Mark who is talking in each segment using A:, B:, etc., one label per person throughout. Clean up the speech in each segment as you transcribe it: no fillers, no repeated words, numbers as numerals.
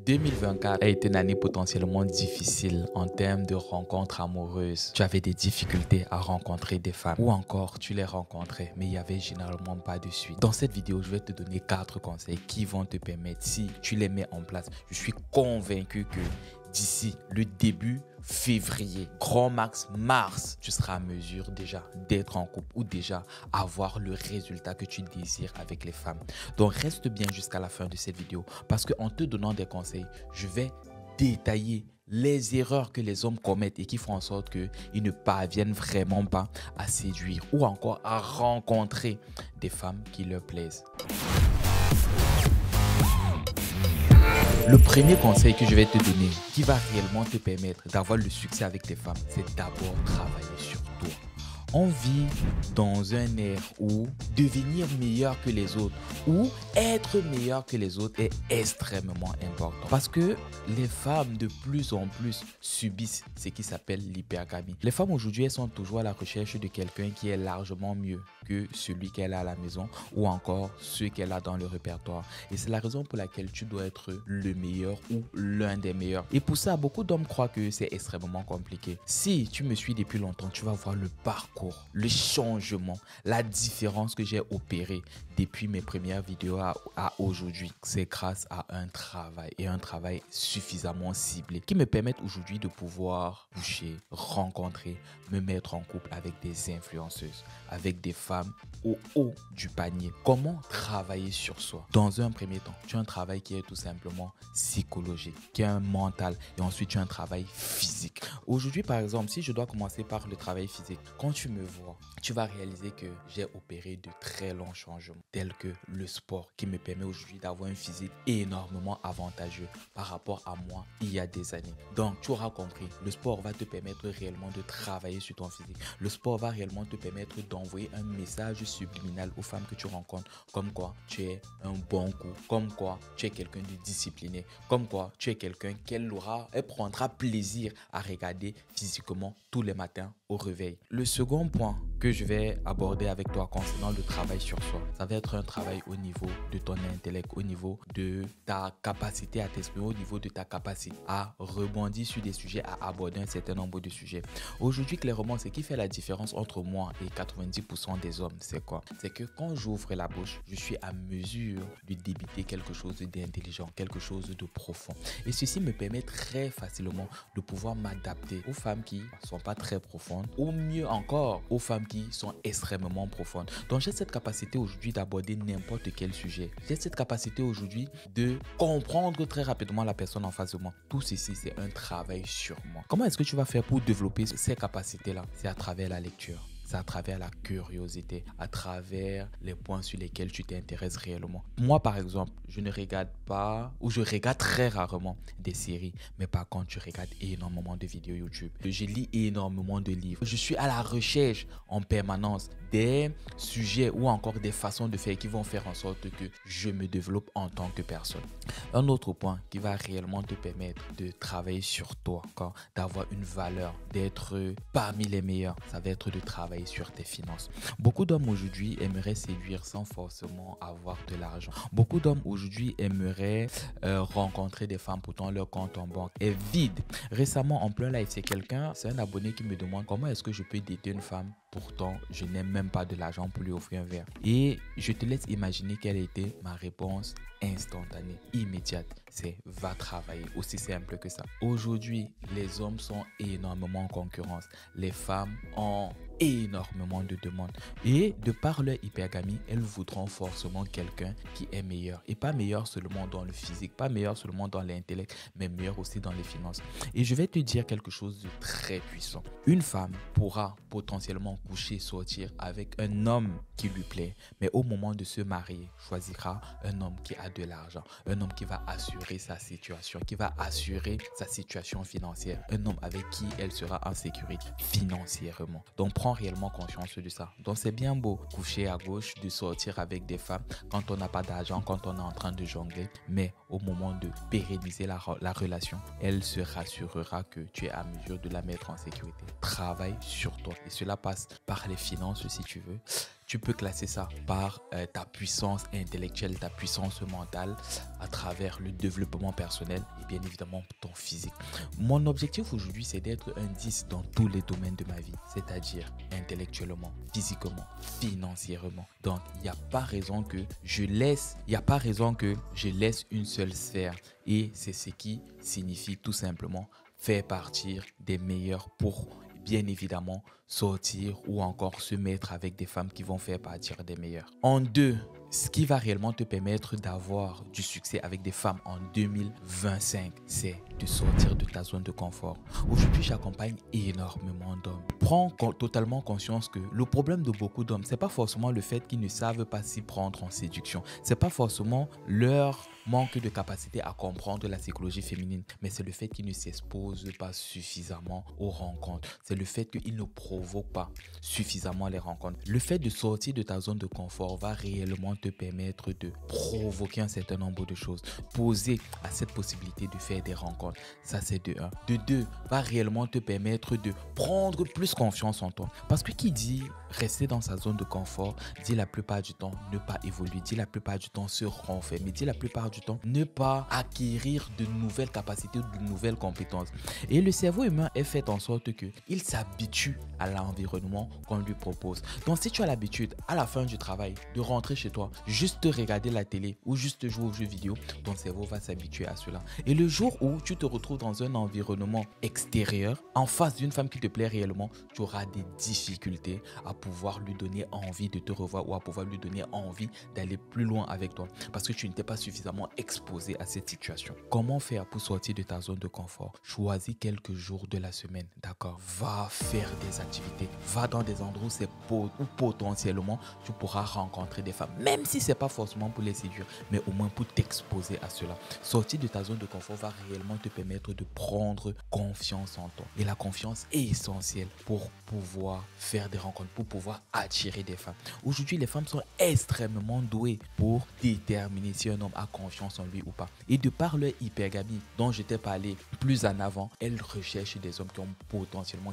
A: 2024 a été une année potentiellement difficile en termes de rencontres amoureuses. Tu avais des difficultés à rencontrer des femmes ou encore tu les rencontrais mais il n'y avait généralement pas de suite. Dans cette vidéo, je vais te donner 4 conseils qui vont te permettre, si tu les mets en place, je suis convaincu que d'ici le début février, grand max mars, tu seras à mesure déjà d'être en couple ou déjà avoir le résultat que tu désires avec les femmes. Donc reste bien jusqu'à la fin de cette vidéo parce qu'en te donnant des conseils, je vais détailler les erreurs que les hommes commettent et qui font en sorte qu'ils ne parviennent vraiment pas à séduire ou encore à rencontrer des femmes qui leur plaisent. Le premier conseil que je vais te donner, qui va réellement te permettre d'avoir le succès avec tes femmes, c'est d'abord travailler sur toi. On vit dans un ère où devenir meilleur que les autres ou être meilleur que les autres est extrêmement important. Parce que les femmes de plus en plus subissent ce qui s'appelle l'hypergamie. Les femmes aujourd'hui, elles sont toujours à la recherche de quelqu'un qui est largement mieux que celui qu'elle a à la maison ou encore ceux qu'elle a dans le répertoire. Et c'est la raison pour laquelle tu dois être le meilleur ou l'un des meilleurs. Et pour ça, beaucoup d'hommes croient que c'est extrêmement compliqué. Si tu me suis depuis longtemps, tu vas voir le parcours, le changement, la différence que j'ai opérée depuis mes premières vidéos à aujourd'hui. C'est grâce à un travail et un travail suffisamment ciblé qui me permettent aujourd'hui de pouvoir bouger, rencontrer, me mettre en couple avec des influenceuses, avec des femmes au haut du panier. Comment travailler sur soi? Dans un premier temps, tu as un travail qui est tout simplement psychologique, qui est un mental, et ensuite tu as un travail physique. Aujourd'hui, par exemple, si je dois commencer par le travail physique, quand tu me vois, tu vas réaliser que j'ai opéré de très longs changements, tels que le sport, qui me permet aujourd'hui d'avoir un physique énormément avantageux par rapport à moi il y a des années. Donc, tu auras compris, le sport va te permettre réellement de travailler sur ton physique. Le sport va réellement te permettre d'envoyer un message subliminal aux femmes que tu rencontres, comme quoi tu es un bon coup, comme quoi tu es quelqu'un de discipliné, comme quoi tu es quelqu'un qu'elle prendra plaisir à regarder physiquement tous les matins au réveil. Le second point que je vais aborder avec toi concernant le travail sur soi, ça va être un travail au niveau de ton intellect, au niveau de ta capacité à t'exprimer, au niveau de ta capacité à rebondir sur des sujets, à aborder un certain nombre de sujets. Aujourd'hui, clairement, ce qui fait la différence entre moi et 90% des hommes, c'est quoi? C'est que quand j'ouvre la bouche, je suis à mesure de débiter quelque chose d'intelligent, quelque chose de profond. Et ceci me permet très facilement de pouvoir m'adapter aux femmes qui ne sont pas très profondes, ou mieux encore, aux femmes qui sont extrêmement profondes. Donc j'ai cette capacité aujourd'hui d'aborder n'importe quel sujet. J'ai cette capacité aujourd'hui de comprendre très rapidement la personne en face de moi. Tout ceci, c'est un travail sur moi. Comment est-ce que tu vas faire pour développer ces capacités-là? C'est à travers la lecture. C'est à travers la curiosité, à travers les points sur lesquels tu t'intéresses réellement. Moi, par exemple, je ne regarde pas, ou je regarde très rarement des séries, mais par contre, je regarde énormément de vidéos YouTube. Je lis énormément de livres. Je suis à la recherche en permanence des sujets ou encore des façons de faire qui vont faire en sorte que je me développe en tant que personne. Un autre point qui va réellement te permettre de travailler sur toi, d'avoir une valeur, d'être parmi les meilleurs, ça va être de travailler sur tes finances. Beaucoup d'hommes aujourd'hui aimeraient séduire sans forcément avoir de l'argent. Beaucoup d'hommes aujourd'hui aimeraient rencontrer des femmes, pourtant leur compte en banque est vide. Récemment, en plein live, c'est un abonné qui me demande comment est-ce que je peux dater une femme. Pourtant, je n'ai même pas de l'argent pour lui offrir un verre. Et je te laisse imaginer quelle a été ma réponse instantanée, immédiate. C'est va travailler, aussi simple que ça. Aujourd'hui, les hommes sont énormément en concurrence. Les femmes ont énormément de demandes. Et de par leur hypergamie, elles voudront forcément quelqu'un qui est meilleur. Et pas meilleur seulement dans le physique, pas meilleur seulement dans l'intellect, mais meilleur aussi dans les finances. Et je vais te dire quelque chose de très puissant. Une femme pourra potentiellement coucher, sortir avec un homme qui lui plaît, mais au moment de se marier, choisira un homme qui a de l'argent, un homme qui va assurer sa situation, qui va assurer sa situation financière, un homme avec qui elle sera en sécurité financièrement. Donc prends réellement conscience de ça. Donc c'est bien beau coucher à gauche, de sortir avec des femmes quand on n'a pas d'argent, quand on est en train de jongler, mais au moment de pérenniser la relation, elle se rassurera que tu es à mesure de la mettre en sécurité. Travaille sur toi et cela passe par les finances si tu veux. tu peux classer ça par ta puissance intellectuelle, ta puissance mentale à travers le développement personnel et bien évidemment ton physique. Mon objectif aujourd'hui, c'est d'être un 10 dans tous les domaines de ma vie, c'est-à-dire intellectuellement, physiquement, financièrement. Donc, il n'y a pas raison que je laisse une seule sphère, et c'est ce qui signifie tout simplement faire partir des meilleurs pour bien évidemment sortir ou encore se mettre avec des femmes qui vont faire partir des meilleurs. En deux, ce qui va réellement te permettre d'avoir du succès avec des femmes en 2025, c'est de sortir de ta zone de confort. Aujourd'hui, j'accompagne énormément d'hommes. Prends totalement conscience que le problème de beaucoup d'hommes, c'est pas forcément le fait qu'ils ne savent pas s'y prendre en séduction. C'est pas forcément leur manque de capacité à comprendre la psychologie féminine, mais c'est le fait qu'ils ne s'exposent pas suffisamment aux rencontres. C'est le fait qu'ils ne provoquent pas suffisamment les rencontres. Le fait de sortir de ta zone de confort va réellement te permettre de provoquer un certain nombre de choses, poser à cette possibilité de faire des rencontres. Ça, c'est de 1. De 2, va réellement te permettre de prendre plus confiance en toi. Parce que qui dit rester dans sa zone de confort, dit la plupart du temps ne pas évoluer, dit la plupart du temps se renfermer, dit la plupart du temps ne pas acquérir de nouvelles capacités ou de nouvelles compétences. Et le cerveau humain est fait en sorte qu'il s'habitue à l'environnement qu'on lui propose. Donc si tu as l'habitude à la fin du travail de rentrer chez toi, juste regarder la télé ou juste jouer aux jeux vidéo, ton cerveau va s'habituer à cela. Et le jour où tu te retrouves dans un environnement extérieur, en face d'une femme qui te plaît réellement, tu auras des difficultés à pouvoir lui donner envie de te revoir ou à pouvoir lui donner envie d'aller plus loin avec toi parce que tu n'étais pas suffisamment exposé à cette situation. Comment faire pour sortir de ta zone de confort? Choisis quelques jours de la semaine, d'accord? Va faire des activités, va dans des endroits où potentiellement tu pourras rencontrer des femmes, même si c'est pas forcément pour les séduire, mais au moins pour t'exposer à cela. Sortir de ta zone de confort va réellement te permettre de prendre confiance en toi. Et la confiance est essentielle pour pouvoir faire des rencontres, pour pouvoir attirer des femmes. Aujourd'hui, les femmes sont extrêmement douées pour déterminer si un homme a confiance en lui ou pas. Et de par leur hypergamie dont je t'ai parlé plus en avant, elles recherchent des hommes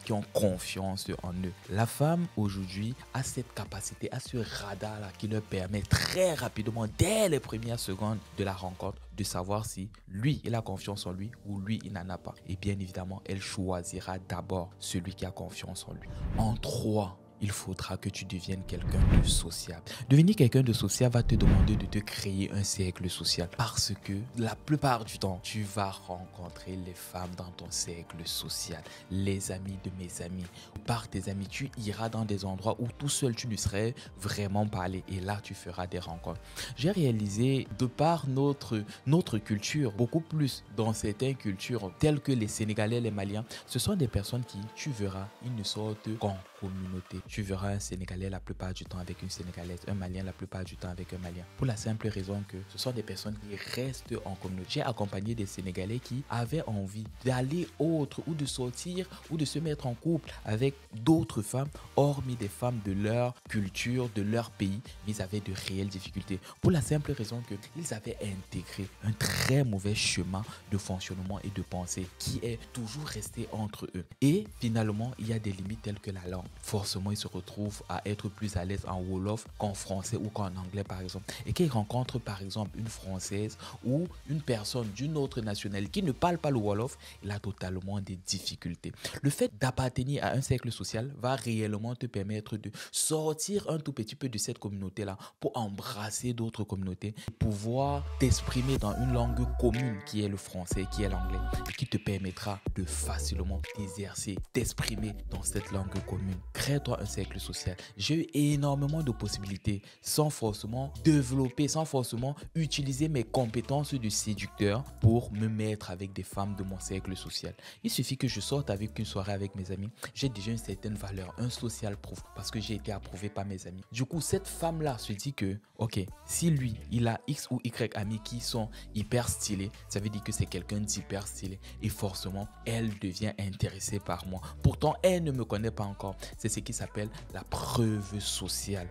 A: qui ont confiance en eux. La femme aujourd'hui a cette capacité, a ce radar là qui leur permet très rapidement, dès les premières secondes de la rencontre, de savoir si lui, il a confiance en lui ou lui, il n'en a pas. Et bien évidemment, elle choisira d'abord celui qui a confiance en lui. En 3, il faudra que tu deviennes quelqu'un de sociable. Devenir quelqu'un de sociable va te demander de te créer un cercle social parce que la plupart du temps, tu vas rencontrer les femmes dans ton cercle social, les amis de mes amis. Par tes amis, tu iras dans des endroits où tout seul, tu ne serais vraiment pas allé et là, tu feras des rencontres. J'ai réalisé, de par notre culture, beaucoup plus dans certaines cultures telles que les Sénégalais, les Maliens, ce sont des personnes qui, tu verras, ils ne sortent qu'en communauté. Tu verras un Sénégalais la plupart du temps avec une Sénégalaise, un Malien la plupart du temps avec un Malien. Pour la simple raison que ce sont des personnes qui restent en communauté. J'ai accompagné des Sénégalais qui avaient envie d'aller autre ou de sortir ou de se mettre en couple avec d'autres femmes, hormis des femmes de leur culture, de leur pays, mais ils avaient de réelles difficultés. Pour la simple raison qu'ils avaient intégré un très mauvais chemin de fonctionnement et de pensée qui est toujours resté entre eux. Et finalement, il y a des limites telles que la langue. Forcément, ils se retrouvent à être plus à l'aise en Wolof qu'en français ou qu'en anglais par exemple. Et qu'ils rencontrent par exemple une Française ou une personne d'une autre nationalité qui ne parle pas le Wolof, il a totalement des difficultés. Le fait d'appartenir à un cercle social va réellement te permettre de sortir un tout petit peu de cette communauté-là pour embrasser d'autres communautés et pouvoir t'exprimer dans une langue commune qui est le français, qui est l'anglais et qui te permettra de facilement t'exercer, t'exprimer dans cette langue commune. Crée-toi un cercle social. J'ai eu énormément de possibilités sans forcément développer, sans forcément utiliser mes compétences de séducteur pour me mettre avec des femmes de mon cercle social. Il suffit que je sorte avec une soirée avec mes amis. J'ai déjà une certaine valeur, un social proof parce que j'ai été approuvé par mes amis. Du coup, cette femme-là se dit que, ok, si lui, il a X ou Y amis qui sont hyper stylés, ça veut dire que c'est quelqu'un d'hyper stylé et forcément, elle devient intéressée par moi. Pourtant, elle ne me connaît pas encore. C'est ce qui s'appelle la preuve sociale.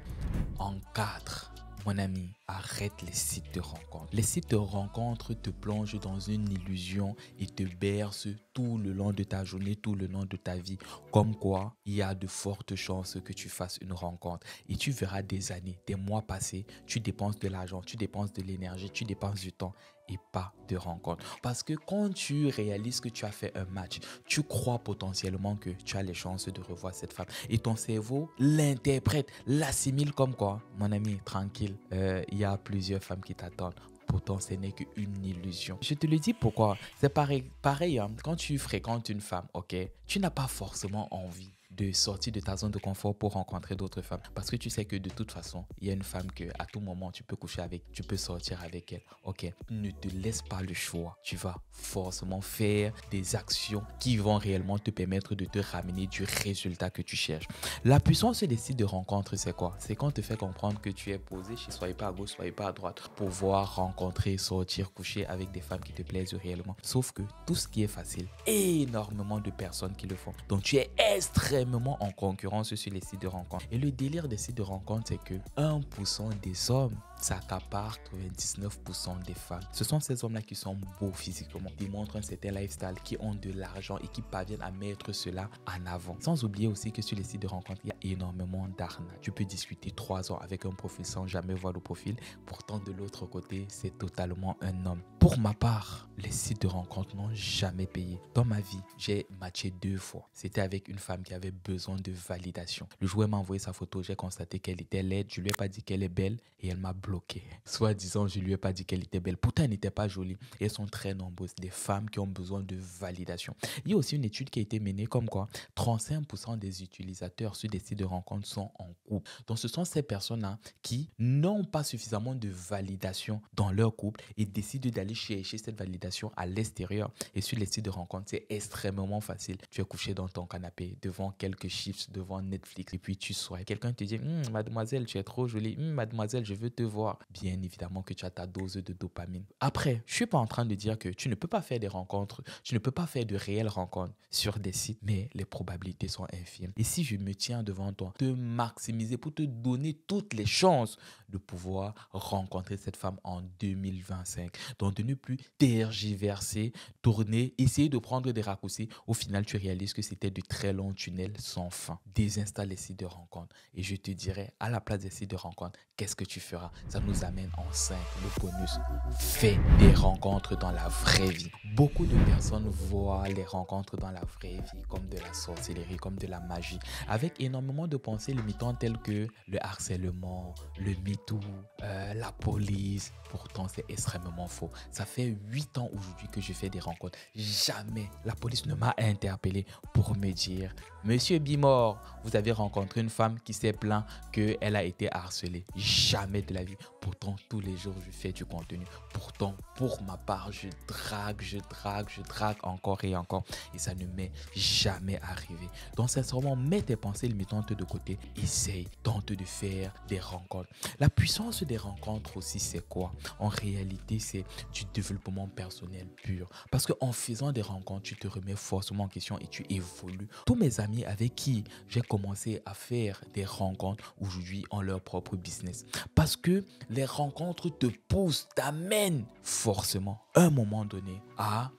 A: En 4, Mon ami, arrête les sites de rencontres. Les sites de rencontres te plongent dans une illusion et te bercent tout le long de ta journée, tout le long de ta vie. Comme quoi, il y a de fortes chances que tu fasses une rencontre. Et tu verras des années, des mois passés, tu dépenses de l'argent, tu dépenses de l'énergie, tu dépenses du temps et pas de rencontre. Parce que quand tu réalises que tu as fait un match, tu crois potentiellement que tu as les chances de revoir cette femme. Et ton cerveau l'interprète, l'assimile comme quoi, mon ami, tranquille, il y a plusieurs femmes qui t'attendent. Pourtant, ce n'est qu'une illusion. Je te le dis pourquoi. C'est pareil hein, quand tu fréquentes une femme, ok, tu n'as pas forcément envie de sortir de ta zone de confort pour rencontrer d'autres femmes. Parce que tu sais que de toute façon, il y a une femme que à tout moment, tu peux coucher avec, tu peux sortir avec elle. Ok, ne te laisse pas le choix. Tu vas forcément faire des actions qui vont réellement te permettre de te ramener du résultat que tu cherches. La puissance des sites de rencontre, c'est quoi? C'est quand on te fait comprendre que tu es posé chez soyez pas à gauche, soyez pas à droite pour pouvoir rencontrer, sortir, coucher avec des femmes qui te plaisent réellement. Sauf que tout ce qui est facile, énormément de personnes qui le font. Donc tu es extrêmement en concurrence sur les sites de rencontres. Et le délire des sites de rencontres, c'est que 1% des hommes s'accaparent 99% des femmes. Ce sont ces hommes-là qui sont beaux physiquement, qui montrent un certain lifestyle, qui ont de l'argent et qui parviennent à mettre cela en avant. Sans oublier aussi que sur les sites de rencontres, il y a énormément d'arnaques. Tu peux discuter 3 ans avec un profil sans jamais voir le profil. Pourtant, de l'autre côté, c'est totalement un homme. Pour ma part, les sites de rencontres n'ont jamais payé. Dans ma vie, j'ai matché 2 fois. C'était avec une femme qui avait besoin de validation. Le joueur m'a envoyé sa photo, j'ai constaté qu'elle était laide, je lui ai pas dit qu'elle est belle et elle m'a bloqué. Soit disant, je lui ai pas dit qu'elle était belle. Pourtant, elle n'était pas jolie. Et elles sont très nombreuses, des femmes qui ont besoin de validation. Il y a aussi une étude qui a été menée comme quoi 35% des utilisateurs sur des sites de rencontres sont en couple. Donc, ce sont ces personnes-là qui n'ont pas suffisamment de validation dans leur couple et décident d'aller chercher cette validation à l'extérieur. Et sur les sites de rencontres, c'est extrêmement facile. Tu es couché dans ton canapé devant quelques chips, devant Netflix et puis tu sois. Quelqu'un te dit mademoiselle, tu es trop jolie. Mademoiselle, je veux te voir. Bien évidemment que tu as ta dose de dopamine. Après, je suis pas en train de dire que tu ne peux pas faire des rencontres, tu ne peux pas faire de réelles rencontres sur des sites, mais les probabilités sont infimes. Et si je me tiens devant toi, te maximiser pour te donner toutes les chances de pouvoir rencontrer cette femme en 2025. Donc de ne plus tergiverser, tourner, essayer de prendre des raccourcis. Au final, tu réalises que c'était de très longs tunnels sans fin. Désinstalle les sites de rencontres. Et je te dirais, à la place des sites de rencontres, qu'est-ce que tu feras? Ça nous amène en 5, le bonus. Fais des rencontres dans la vraie vie. Beaucoup de personnes voient les rencontres dans la vraie vie comme de la sorcellerie, comme de la magie, avec énormément de pensées limitantes telles que le harcèlement, le MeToo, la police. Pourtant, c'est extrêmement faux. Ça fait 8 ans aujourd'hui que je fais des rencontres. Jamais la police ne m'a interpellé pour me dire « Monsieur Bimor, vous avez rencontré une femme qui s'est plaint qu'elle a été harcelée. » Jamais de la vie. Pourtant, tous les jours, je fais du contenu. Pourtant, pour ma part, je drague encore et encore. Et ça ne m'est jamais arrivé. Donc, sincèrement, mets tes pensées limitantes de côté. Essaye, tente de faire des rencontres. La puissance des rencontres aussi, c'est quoi? En réalité, c'est du développement personnel pur. Parce qu'en faisant des rencontres, tu te remets forcément en question et tu évolues. Tous mes amis avec qui j'ai commencé à faire des rencontres aujourd'hui ont leur propre business. Parce que les rencontres te poussent, t'amènent forcément à un moment donné à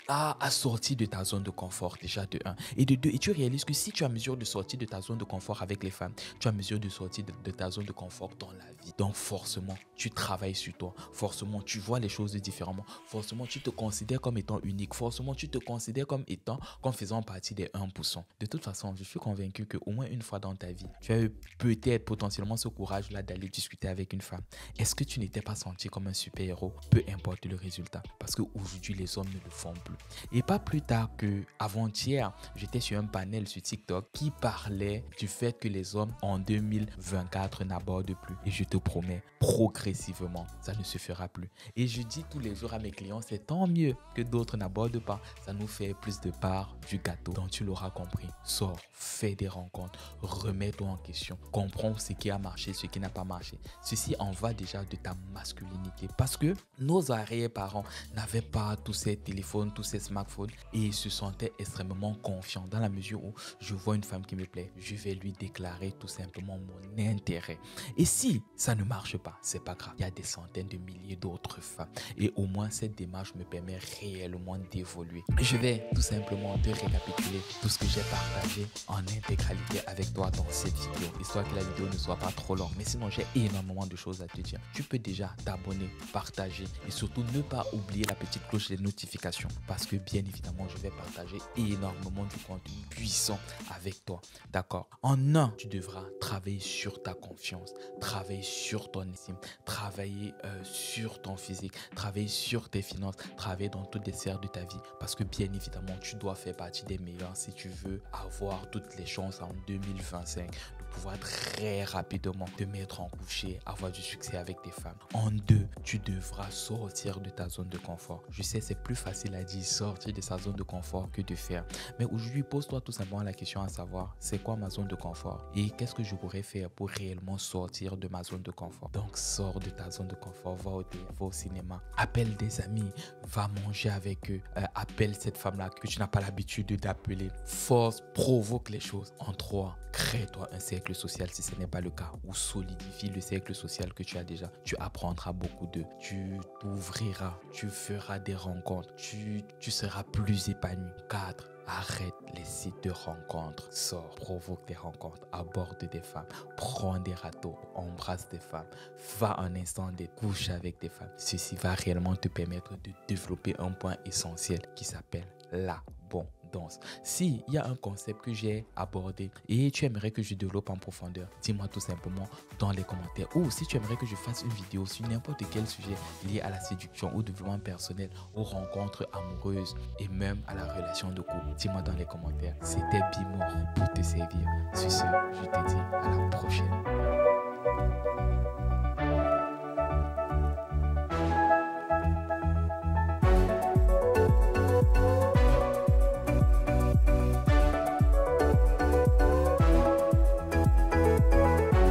A: sortir de ta zone de confort déjà de 1. Et de 2, et tu réalises que si tu es en mesure de sortir de ta zone de confort avec les femmes, tu es en mesure de sortir de ta zone de confort dans la vie. Donc forcément, tu travailles sur toi. Forcément, tu vois les choses différemment. Forcément, tu te considères comme étant unique. Forcément, tu te considères comme faisant partie des 1%. De toute façon, je suis convaincu qu'au moins une fois dans ta vie, tu as eu peut-être potentiellement ce courage-là d'aller discuter avec une femme. Est-ce que tu n'étais pas senti comme un super-héros? Peu importe le résultat. Parce qu'aujourd'hui, les hommes ne le font plus. Et pas plus tard qu'avant-hier, j'étais sur un panel sur TikTok qui parlait du fait que les hommes en 2024 n'abordent plus. Et je te promets, progressivement, ça ne se fera plus. Et je dis tous les jours à mes clients, c'est tant mieux que d'autres n'abordent pas. Ça nous fait plus de part du gâteau. Donc tu l'auras compris. Sors, fais des rencontres, remets-toi en question, comprends ce qui a marché, ce qui n'a pas marché. Ceci en va déjà de ta masculinité. Parce que nos arrière-parents n'avaient pas tous ces téléphones, tous ces smartphones et ils se sentaient extrêmement confiants dans la mesure où je vois une femme qui me plaît, je vais lui déclarer tout simplement mon intérêt. Et si ça ne marche pas, c'est pas grave. Il y a des centaines de milliers d'autres femmes et au moins cette démarche me permet réellement d'évoluer. Je vais tout simplement te récapituler tout ce que j'ai partagé en intégralité avec toi dans cette vidéo, histoire que la vidéo ne soit pas trop longue. Mais sinon, j'ai énormément de choses à te dire. Tu peux déjà t'abonner, partager et surtout ne pas oublier la petite cloche des notifications parce que bien évidemment, je vais partager énormément du contenu puissant avec toi. D'accord? En un, tu devras travailler sur ta confiance, travailler sur ton estime, travailler sur ton physique, travailler sur tes finances, travailler dans toutes les sphères de ta vie parce que bien évidemment, tu dois faire partie des meilleurs si tu veux avoir toutes les chances en 2025 de pouvoir très rapidement te mettre en coucher, avoir du succès avec tes femmes. En deux, tu devras sortir de ta zone de confort. Je sais, c'est plus facile à dire sortir de sa zone de confort que de faire. Mais aujourd'hui, pose-toi tout simplement la question à savoir, c'est quoi ma zone de confort et qu'est-ce que je pourrais faire pour réellement sortir de ma zone de confort. Donc, sors de ta zone de confort, va au cinéma, appelle des amis, va manger avec eux, appelle cette femme-là que tu n'as pas l'habitude d'appeler. Force, provoque les choses. En trois, crée-toi un cercle social si ce n'est pas le cas ou solidifie le cercle social que tu as déjà. Tu apprendras beaucoup d'eux, tu t'ouvriras, tu feras des rencontres, tu seras plus épanoui. 4. Arrête les sites de rencontres. Sors, provoque des rencontres, aborde des femmes, prends des râteaux, embrasse des femmes, va un instant des couches avec des femmes. Ceci va réellement te permettre de développer un point essentiel qui s'appelle l'abondance. S'il y a un concept que j'ai abordé et tu aimerais que je développe en profondeur, dis-moi tout simplement dans les commentaires. Ou si tu aimerais que je fasse une vidéo sur n'importe quel sujet lié à la séduction, au développement personnel, aux rencontres amoureuses et même à la relation de couple, dis-moi dans les commentaires. C'était Bimor pour te servir. Sur ce, je te dis à la prochaine.